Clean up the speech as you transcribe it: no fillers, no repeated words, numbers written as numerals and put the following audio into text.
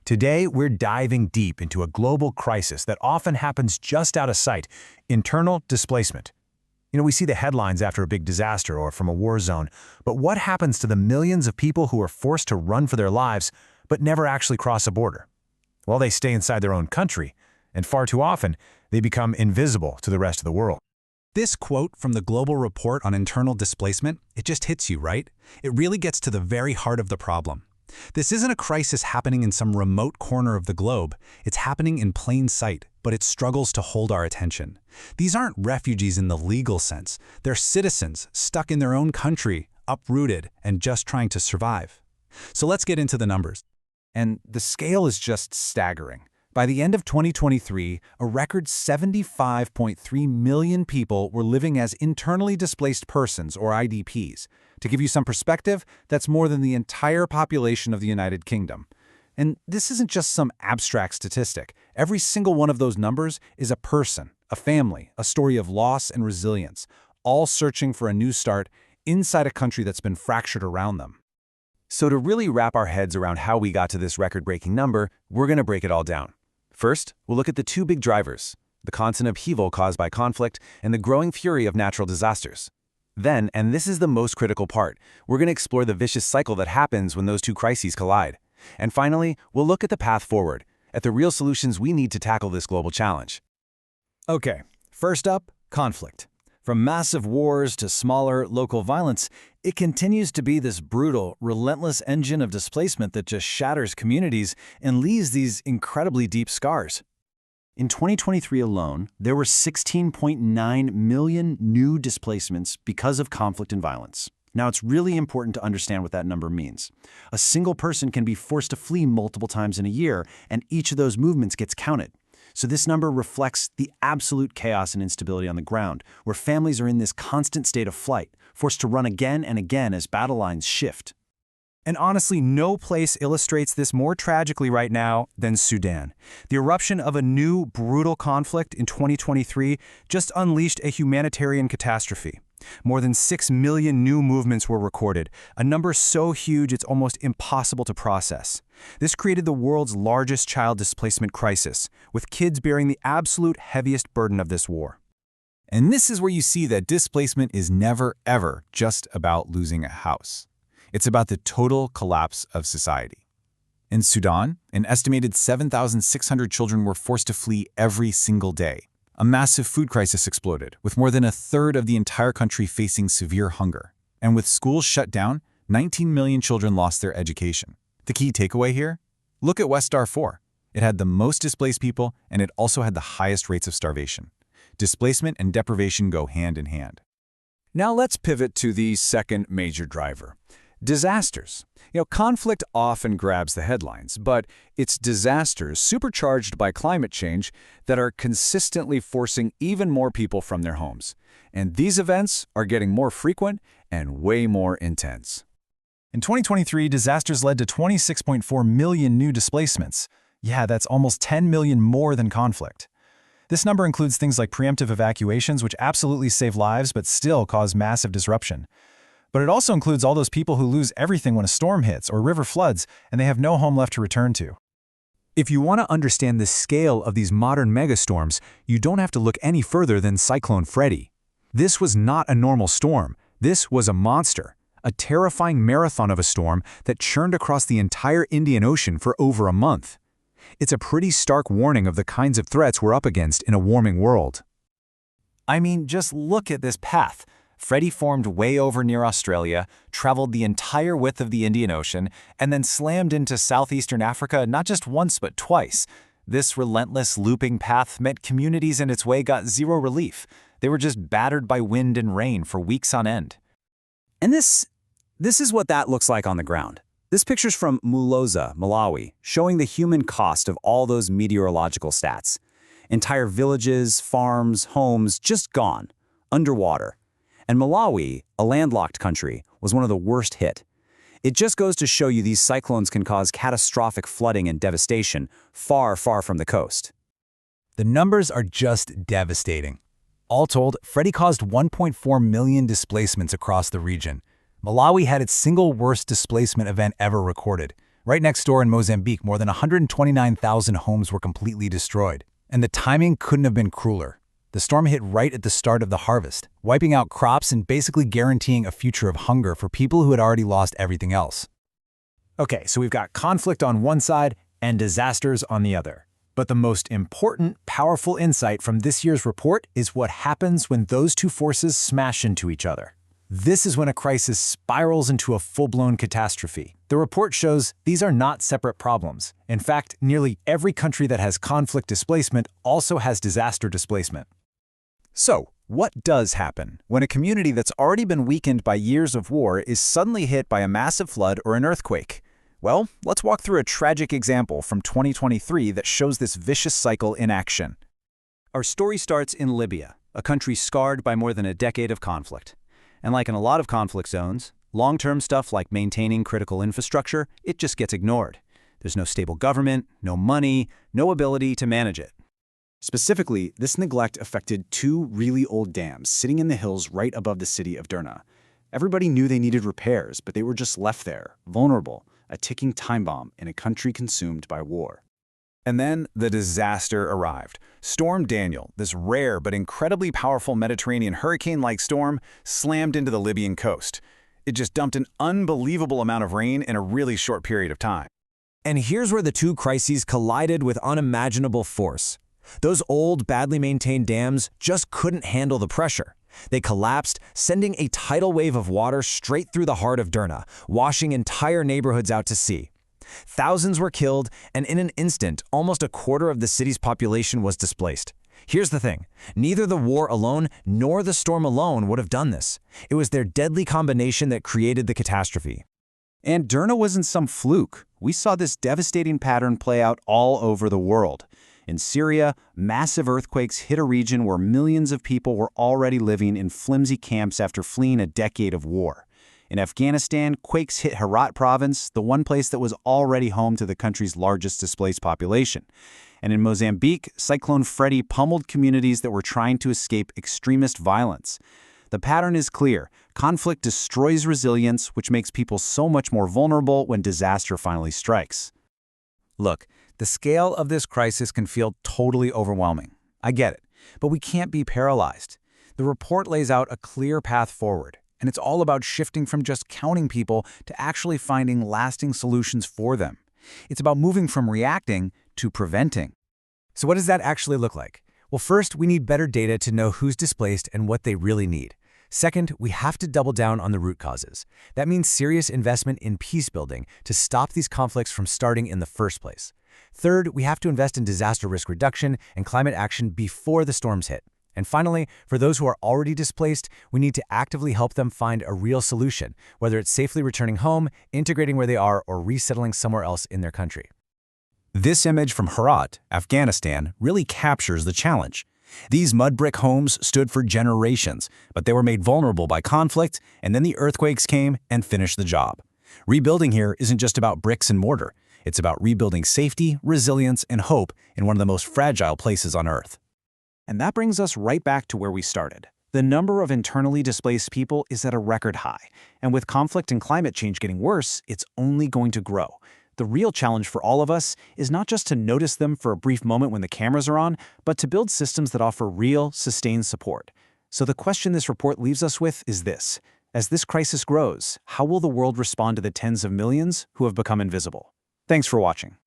Today, we're diving deep into a global crisis that often happens just out of sight: internal displacement. We see the headlines after a big disaster or from a war zone, but what happens to the millions of people who are forced to run for their lives but never actually cross a border? Well, they stay inside their own country, and far too often, they become invisible to the rest of the world. This quote from the Global Report on Internal Displacement, it just hits you, right? It really gets to the very heart of the problem. This isn't a crisis happening in some remote corner of the globe. It's happening in plain sight, but it struggles to hold our attention. These aren't refugees in the legal sense. They're citizens stuck in their own country, uprooted, and just trying to survive. So let's get into the numbers. And the scale is just staggering. By the end of 2023, a record 75.3 million people were living as internally displaced persons, or IDPs. To give you some perspective, that's more than the entire population of the United Kingdom. And this isn't just some abstract statistic. Every single one of those numbers is a person, a family, a story of loss and resilience, all searching for a new start inside a country that's been fractured around them. So to really wrap our heads around how we got to this record-breaking number, we're going to break it all down. First, we'll look at the two big drivers: the constant upheaval caused by conflict and the growing fury of natural disasters. Then, and this is the most critical part, we're going to explore the vicious cycle that happens when those two crises collide. And finally, we'll look at the path forward, at the real solutions we need to tackle this global challenge. Okay, first up, conflict. From massive wars to smaller, local violence, it continues to be this brutal, relentless engine of displacement that just shatters communities and leaves these incredibly deep scars. In 2023 alone, there were 16.9 million new displacements because of conflict and violence. Now, it's really important to understand what that number means. A single person can be forced to flee multiple times in a year, and each of those movements gets counted. So this number reflects the absolute chaos and instability on the ground, where families are in this constant state of flight, forced to run again and again as battle lines shift. And honestly, no place illustrates this more tragically right now than Sudan. The eruption of a new, brutal conflict in 2023 just unleashed a humanitarian catastrophe. More than 6 million new movements were recorded, a number so huge it's almost impossible to process. This created the world's largest child displacement crisis, with kids bearing the absolute heaviest burden of this war. And this is where you see that displacement is never, ever just about losing a house. It's about the total collapse of society. In Sudan, an estimated 7,600 children were forced to flee every single day. A massive food crisis exploded, with more than a third of the entire country facing severe hunger. And with schools shut down, 19 million children lost their education. The key takeaway here? Look at West Darfur. It had the most displaced people, and it also had the highest rates of starvation. Displacement and deprivation go hand in hand. Now let's pivot to the second major driver: disasters. Conflict often grabs the headlines, but it's disasters supercharged by climate change that are consistently forcing even more people from their homes. And these events are getting more frequent and way more intense. In 2023, disasters led to 26.4 million new displacements. Yeah, that's almost 10 million more than conflict. This number includes things like preemptive evacuations, which absolutely save lives but still cause massive disruption. But it also includes all those people who lose everything when a storm hits or river floods, and they have no home left to return to. If you want to understand the scale of these modern megastorms, you don't have to look any further than Cyclone Freddy. This was not a normal storm. This was a monster, a terrifying marathon of a storm that churned across the entire Indian Ocean for over a month. It's a pretty stark warning of the kinds of threats we're up against in a warming world. I mean, just look at this path. Freddy formed way over near Australia, traveled the entire width of the Indian Ocean, and then slammed into southeastern Africa not just once but twice. This relentless looping path meant communities in its way got zero relief. They were just battered by wind and rain for weeks on end. And this is what that looks like on the ground. This picture's from Mulhoza, Malawi, showing the human cost of all those meteorological stats. Entire villages, farms, homes just gone, underwater. And Malawi, a landlocked country, was one of the worst hit. It just goes to show you these cyclones can cause catastrophic flooding and devastation far, far from the coast. The numbers are just devastating. All told, Freddy caused 1.4 million displacements across the region. Malawi had its single worst displacement event ever recorded, Right next door in Mozambique, more than 129,000 homes were completely destroyed. And the timing couldn't have been crueler. The storm hit right at the start of the harvest, wiping out crops and basically guaranteeing a future of hunger for people who had already lost everything else. Okay, so we've got conflict on one side and disasters on the other. But the most important, powerful insight from this year's report is what happens when those two forces smash into each other. This is when a crisis spirals into a full-blown catastrophe. The report shows these are not separate problems. In fact, nearly every country that has conflict displacement also has disaster displacement. So, what does happen when a community that's already been weakened by years of war is suddenly hit by a massive flood or an earthquake? Well, let's walk through a tragic example from 2023 that shows this vicious cycle in action. Our story starts in Libya, a country scarred by more than a decade of conflict. And like in a lot of conflict zones, long-term stuff like maintaining critical infrastructure, it just gets ignored. There's no stable government, no money, no ability to manage it. Specifically, this neglect affected two really old dams sitting in the hills right above the city of Derna. Everybody knew they needed repairs, but they were just left there, vulnerable, a ticking time bomb in a country consumed by war. And then the disaster arrived. Storm Daniel, this rare but incredibly powerful Mediterranean hurricane-like storm, slammed into the Libyan coast. It just dumped an unbelievable amount of rain in a really short period of time. And here's where the two crises collided with unimaginable force. Those old, badly maintained dams just couldn't handle the pressure. They collapsed, sending a tidal wave of water straight through the heart of Derna, washing entire neighborhoods out to sea. Thousands were killed, and in an instant, almost a quarter of the city's population was displaced. Here's the thing. Neither the war alone nor the storm alone would have done this. It was their deadly combination that created the catastrophe. And Derna wasn't some fluke. We saw this devastating pattern play out all over the world. In Syria, massive earthquakes hit a region where millions of people were already living in flimsy camps after fleeing a decade of war. In Afghanistan, quakes hit Herat province, the one place that was already home to the country's largest displaced population. And in Mozambique, Cyclone Freddy pummeled communities that were trying to escape extremist violence. The pattern is clear. Conflict destroys resilience, which makes people so much more vulnerable when disaster finally strikes. Look, the scale of this crisis can feel totally overwhelming. I get it, but we can't be paralyzed. The report lays out a clear path forward, and it's all about shifting from just counting people to actually finding lasting solutions for them. It's about moving from reacting to preventing. So what does that actually look like? Well, first, we need better data to know who's displaced and what they really need. Second, we have to double down on the root causes. That means serious investment in peace building to stop these conflicts from starting in the first place. Third, we have to invest in disaster risk reduction and climate action before the storms hit. And finally, for those who are already displaced, we need to actively help them find a real solution, whether it's safely returning home, integrating where they are, or resettling somewhere else in their country. This image from Herat, Afghanistan, really captures the challenge. These mud brick homes stood for generations, but they were made vulnerable by conflict, and then the earthquakes came and finished the job. Rebuilding here isn't just about bricks and mortar. It's about rebuilding safety, resilience, and hope in one of the most fragile places on Earth. And that brings us right back to where we started. The number of internally displaced people is at a record high, and with conflict and climate change getting worse, it's only going to grow. The real challenge for all of us is not just to notice them for a brief moment when the cameras are on, but to build systems that offer real, sustained support. So the question this report leaves us with is this. As this crisis grows, how will the world respond to the tens of millions who have become invisible? Thanks for watching.